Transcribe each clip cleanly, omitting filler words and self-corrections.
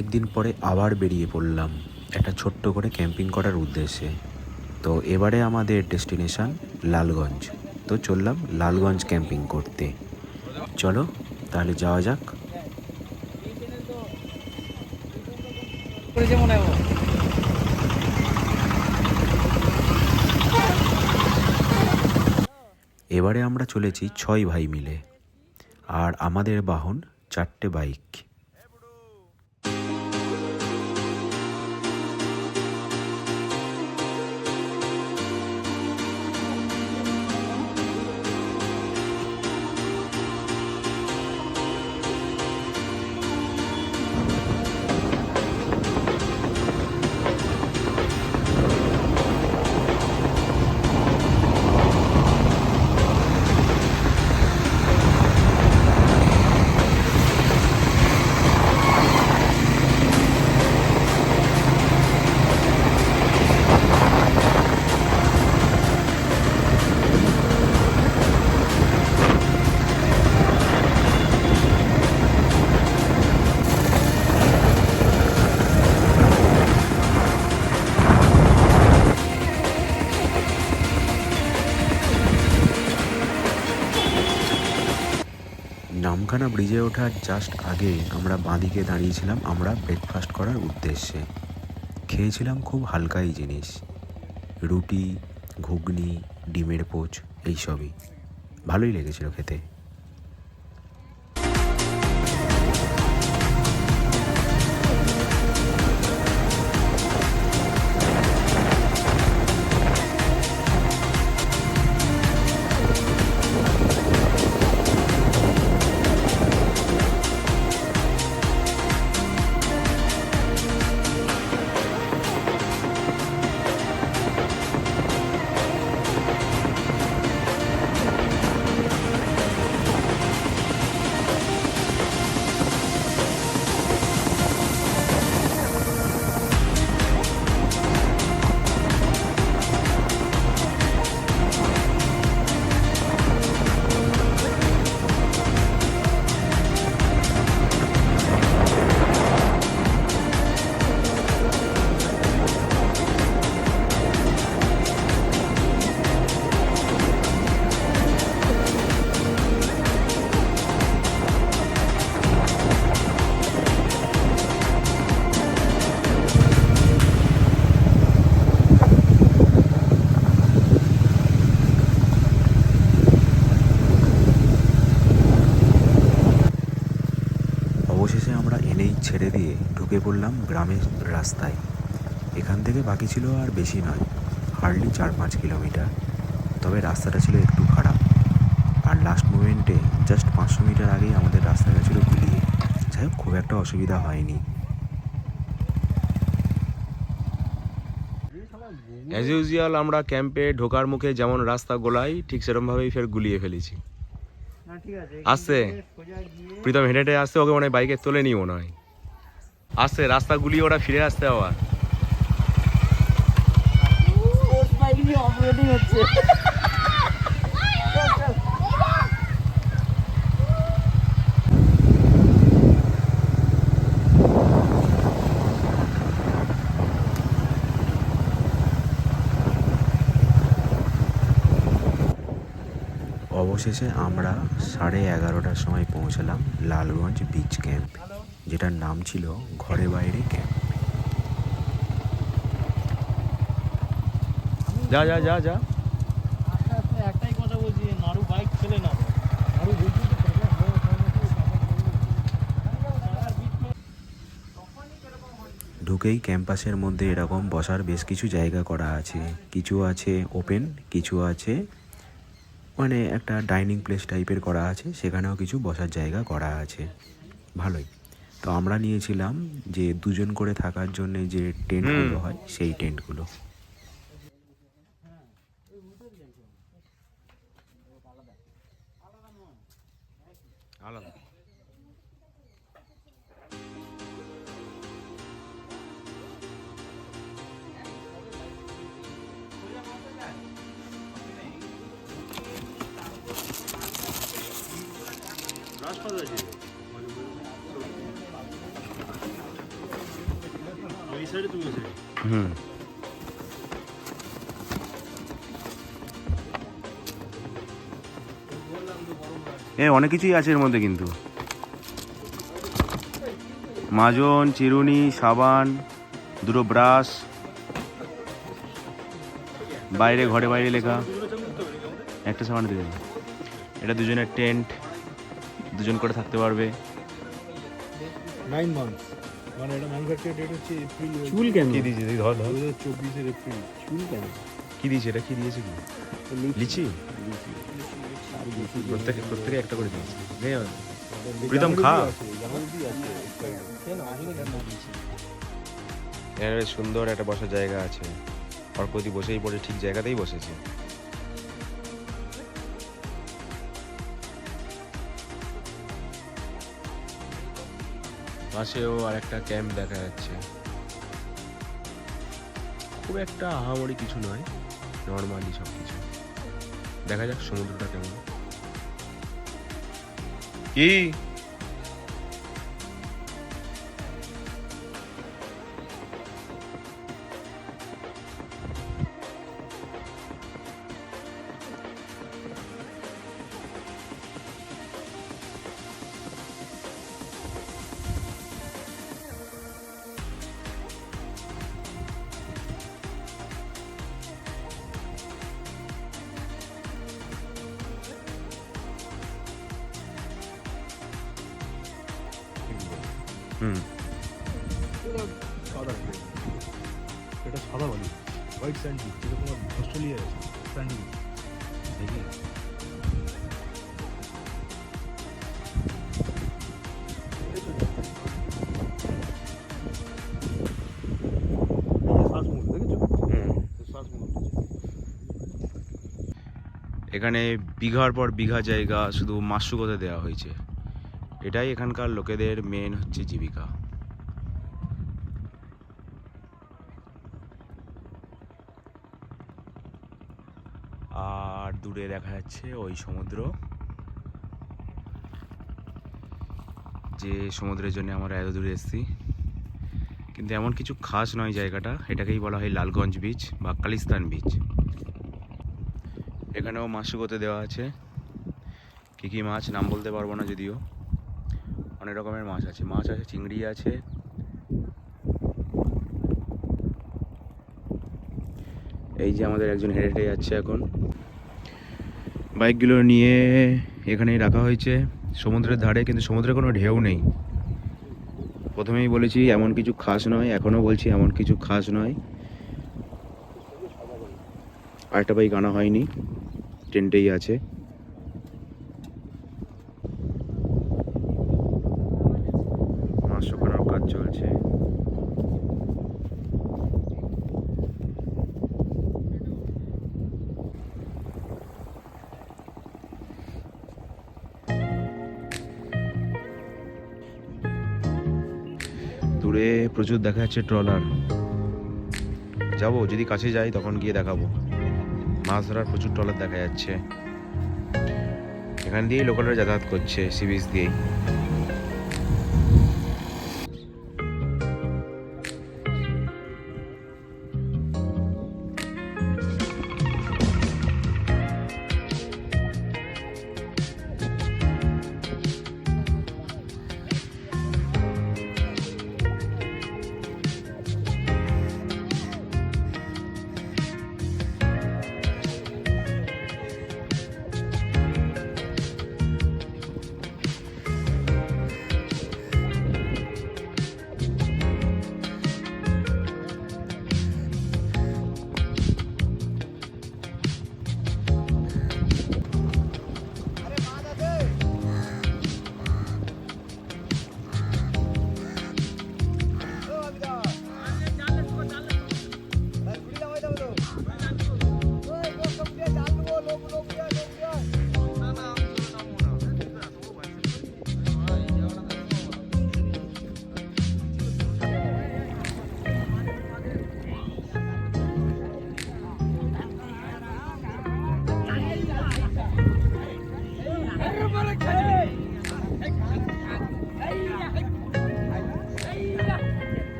অনেক দিন পরে আবার বেরিয়ে পড়লাম একটা ছোট্ট করে ক্যাম্পিং করার উদ্দেশ্যে। তো এবারে আমাদের ডেস্টিনেশন লালগঞ্জ। তো চললাম লালগঞ্জ ক্যাম্পিং করতে। চলো তাহলে যাওয়া যাক। এবারে আমরা চলেছি 6 ভাই মিলে, আর আমাদের বাহন 4টে বাইক। নামখানা ব্রিজে ওঠার জাস্ট আগে আমরা বাঁদিকে দাঁড়িয়েছিলাম আমরা ব্রেকফাস্ট করার উদ্দেশ্যে। খেয়েছিলাম খুব হালকাই জিনিস, রুটি, ঘুগনি, ডিমের পোচ, এইসবই। ভালোই লেগেছিল খেতে। অবশেষে আমরা এনেই ছেড়ে দিয়ে ঢুকে পড়লাম গ্রামের রাস্তায়। এখান থেকে বাকি ছিল আর বেশি নয়, হার্ডলি 4-5 কিলোমিটার। তবে রাস্তাটা ছিল একটু খারাপ, আর লাস্ট মোমেন্টে জাস্ট 500 মিটার আগেই আমাদের রাস্তাটা ছিল গুলিয়ে। যাই হোক, খুব একটা অসুবিধা হয়নি। অ্যাজ ইউজুয়াল আমরা ক্যাম্পে ঢোকার মুখে যেমন রাস্তা গোলাই, ঠিক সেরকমভাবেই ফের গুলিয়ে ফেলেছি। আসছে প্রীতম হেঁটে হেঁটে আসছে, ওকে মনে হয় বাইকে তোলে নি মনে হয়। আসছে রাস্তা গুলিয়ে ওরা ফিরে আসতে আবার। অবশেষে আমরা 11:30টার সময় পৌঁছলাম লালগঞ্জ বিচ ক্যাম্প, যেটার নাম ছিল ঘরে বাইরে ক্যাম্প। যা যা যা যা। একটাই কথা বলছি, নাড়ু বাইক ছেলে না। ঢুকেই ক্যাম্পাসের মধ্যে এরকম বসার বেশ কিছু জায়গা করা আছে। কিছু আছে ওপেন, কিছু আছে মানে একটা ডাইনিং প্লেস টাইপের করা আছে, সেখানেও কিছু বসার জায়গা করা আছে। ভালোই। তো আমরা নিয়েছিলাম যে 2 জন করে থাকার জন্য যে টেন্টগুলো হয়, সেই টেন্টগুলো। আলাদা রাজপাত আছে। সাইডে তুমি সাইডে হুম অনেক কিছুই আছে এর মধ্যে, কিন্তু মাজন, চিরুনি, সাবান, দুটো ব্রাশ, বাইরে ঘরে বাইরে লেখা, একটা সাবান দিয়ে দেবে। এটা দুজনের টেন্ট, দুজন করে থাকতে পারবে। 9 months মানে এটা ম্যানুফ্যাকচার ডেট হচ্ছে এপ্রিল চুল কেন কি দিয়েছে তুই? ধর ধর 2024 এর এপ্রিল। চুল কেন কি দিয়েছে এটা? কি দিয়েছে? কি লিচি? প্রত্যেকে একটা করে দিয়েছে। নে, প্রীতম খা। এখানে বেশ সুন্দর একটা বসার জায়গা আছে। অর্কদি বসেই পড়ে, ঠিক জায়গাতেই বসেছে। পাশেও আর একটা ক্যাম্প দেখা যাচ্ছে। খুব একটা আহামরি কিছু নয়, নর্মালি সব কিছু। দেখা যাক সমুদ্রটা কেমন। কি হুম সাদা এটা সাদা বালি, হোয়াইট স্যান্ড বিচ, যেটা তোমার অস্ট্রেলিয়ায় আছে স্যান্ড বিচ। দেখি শ্বাসমূদ্র দেখেছো? হুম। শ্বাসমূদ্র এখানে বিঘার পর বিঘা জায়গা শুধু মাশরুমতে দেওয়া হয়েছে। এটাই এখানকার লোকেদের মেন হচ্ছে জীবিকা। আর দূরে দেখা যাচ্ছে ওই সমুদ্র, যে সমুদ্রের জন্য আমরা এত দূরে এসেছি। কিন্তু এমন কিছু খাস নয় জায়গাটা, এটাকেই বলা হয় লালগঞ্জ বিচ বা কালিস্তান বিচ। এখানেও মাছুগোতে দেওয়া আছে। কী কী মাছ নাম বলতে পারবো না, যদিও অনেক রকমের মাছ আছে। মাছ আছে, চিংড়ি আছে। এই যে আমাদের একজন হেঁটে হেঁটে যাচ্ছে এখন। বাইকগুলো নিয়ে এখানেই রাখা হয়েছে সমুদ্রের ধারে, কিন্তু সমুদ্রে কোনো ঢেউ নেই। প্রথমেই বলেছি এমন কিছু খাস নয়, এখনও বলছি এমন কিছু খাস নয়। আরেকটা বাইক আনা হয়নি, টেন্টেই আছে। মাছ শুকানোর কাজ চলছে। দূরে প্রচুর দেখা যাচ্ছে ট্রলার। যাবো, যদি কাছে যাই তখন গিয়ে দেখাবো। মাছ ধরার প্রচুর ট্রলার দেখা যাচ্ছে। এখান দিয়েই লোকালরা যাতায়াত করছে, সি বিচ দিয়েই।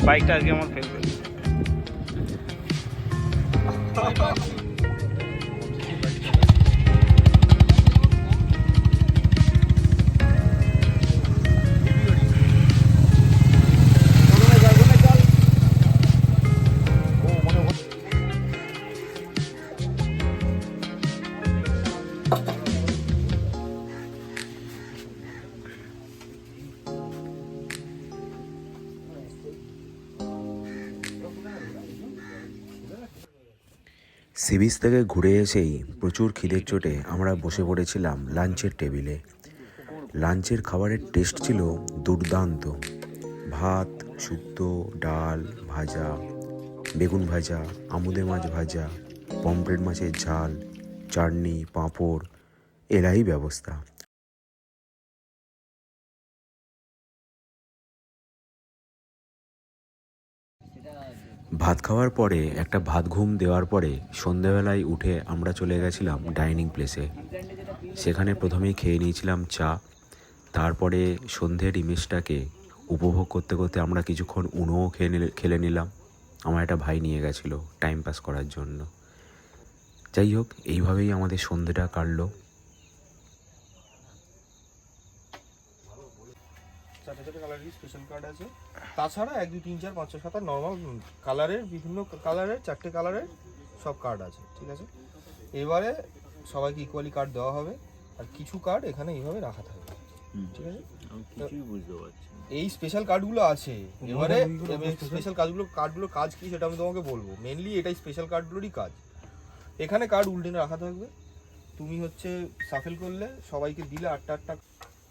বাইকটা আজকে আমার ফেলবে। সি বিচ থেকে ঘুরে এসেই প্রচুর খিদের চোটে আমরা বসে পড়েছিলাম লাঞ্চের টেবিলে। লাঞ্চের খাবারের টেস্ট ছিল দুর্দান্ত। ভাত, শুক্তো, ডাল, ভাজা, বেগুন ভাজা, আমুদে মাছ ভাজা, পমফ্রেট মাছের ঝাল, চাটনি, পাঁপড়, এরাই ব্যবস্থা। ভাত খাওয়ার পরে একটা ভাত ঘুম দেওয়ার পরে সন্ধেবেলায় উঠে আমরা চলে গেছিলাম ডাইনিং প্লেসে। সেখানে প্রথমেই খেয়ে নিয়েছিলাম চা। তারপরে সন্ধ্যের ইমেজটাকে উপভোগ করতে করতে আমরা কিছুক্ষণ উনোও খেলে নিলাম। আমার একটা ভাই নিয়ে গেছিলো টাইম পাস করার জন্য। যাই হোক, এইভাবেই আমাদের সন্ধ্যেটা কাটলো। চারটে চারটে কালারেরই স্পেশাল কার্ড আছে। তাছাড়া 1 2 3 4 5 6 7 8 নর্মাল কালারের, বিভিন্ন কালারের 4টে কালারের সব কার্ড আছে, ঠিক আছে। এবারে সবাইকে ইকুয়ালি কার্ড দেওয়া হবে, আর কিছু কার্ড এখানে এইভাবে রাখা থাকবে, ঠিক আছে। কিছুই বুঝতে পারছি না। এই স্পেশাল কার্ডগুলো আছে। এবারে স্পেশাল কার্ডগুলোর কাজ কি সেটা আমি তোমাকে বলবো। মেনলি এটাই স্পেশাল কার্ডগুলোরই কাজ। এখানে কার্ড উল্টে রাখা থাকবে, তুমি হচ্ছে সাফেল করলে সবাইকে দিলে 8টা 8টা।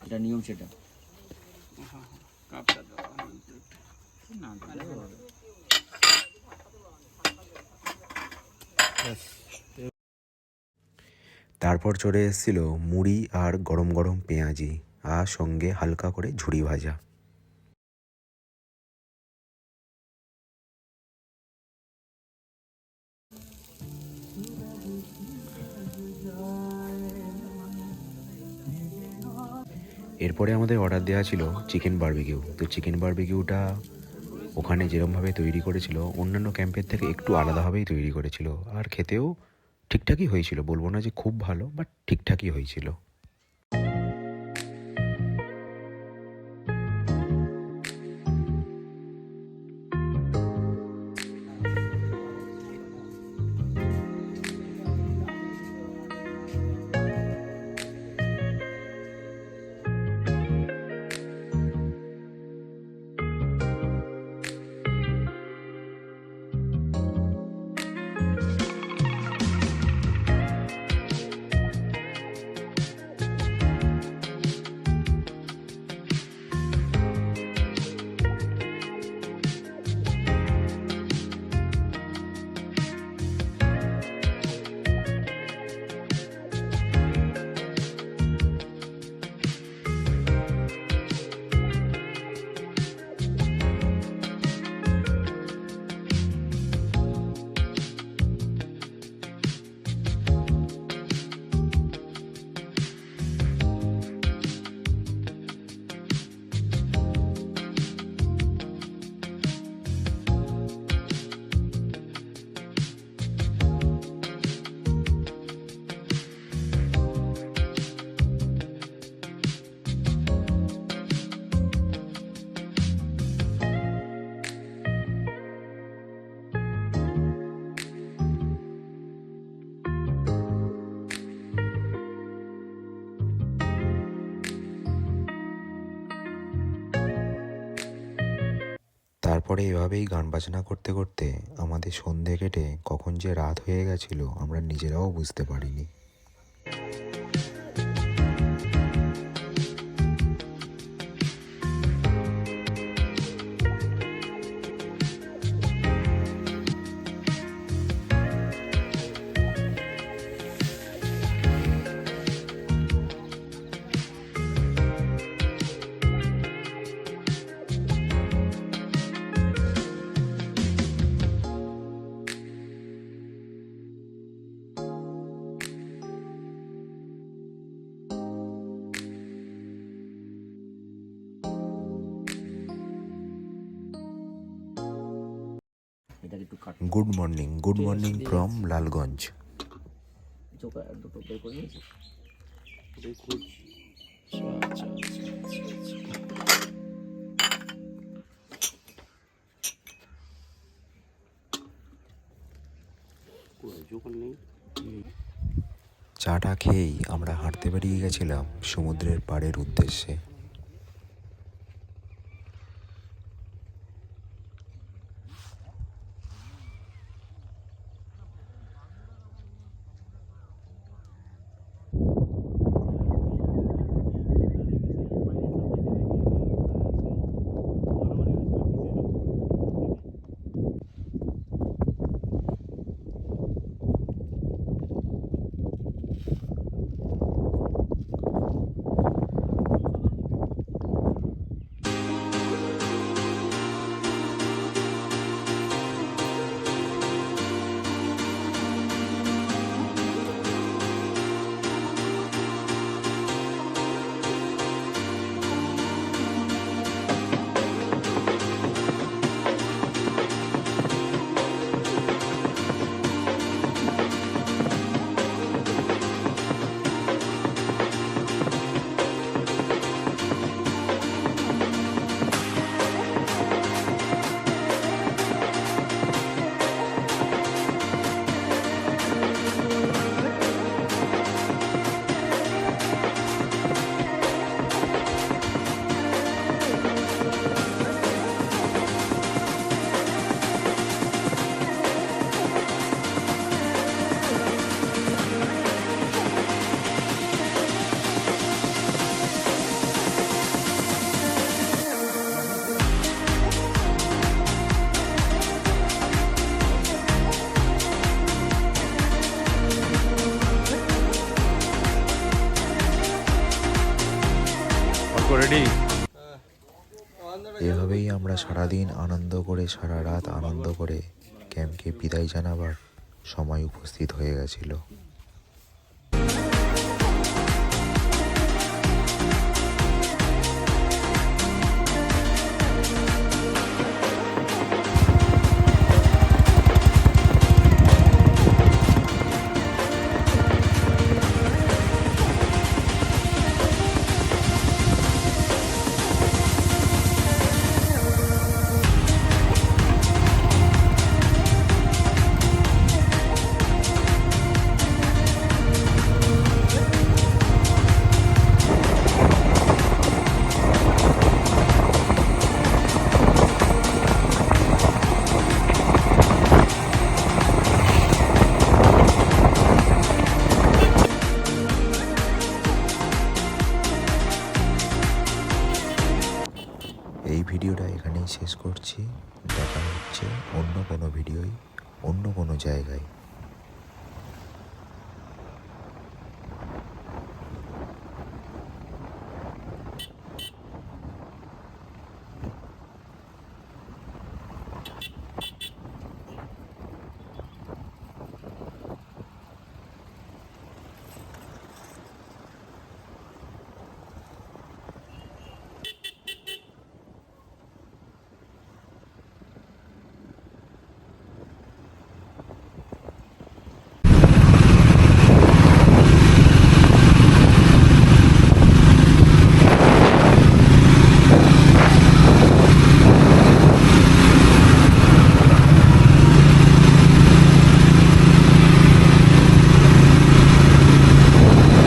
এটা নিয়ম সেটা। কাপটা দাও না, তারপর চলে এসেছিল মুড়ি আর গরম গরম পেঁয়াজি, আর সঙ্গে হালকা করে ঝুড়ি ভাজা। এরপরে আমাদের অর্ডার দেওয়া ছিল চিকেন বারবিকিউ। তো চিকেন বারবিকিউটা ওখানে যেরকমভাবে তৈরি করেছিল অন্যান্য ক্যাম্পের থেকে একটু আলাদাভাবেই তৈরি করেছিল, আর খেতেও ঠিকঠাকই হয়েছিল। বলবো না যে খুব ভালো, বাট ঠিকঠাকই হয়েছিল। তারপরে এভাবেই গান বাজনা করতে করতে আমাদের সন্ধে কেটে কখন যে রাত হয়ে গেছিল আমরা নিজেরাও বুঝতে পারিনি। একটু কাট গুড মর্নিং ফ্রম লালগঞ্জ। চোখা দুটো বের করে নিয়েছি। চাটা খেয়েই আমরা হাঁটতে বেরিয়ে গেছিলাম সমুদ্রের পাড়ের উদ্দেশ্যে। রেডি। এভাবেই আমরা সারাদিন আনন্দ করে সারা রাত আনন্দ করে ক্যাম্পকে বিদায় জানাবার সময় উপস্থিত হয়ে গেছিল। এই ভিডিওটা এখানেই শেষ করছি। দেখা হচ্ছে অন্য কোনো ভিডিওয় অন্য কোনো জায়গায়।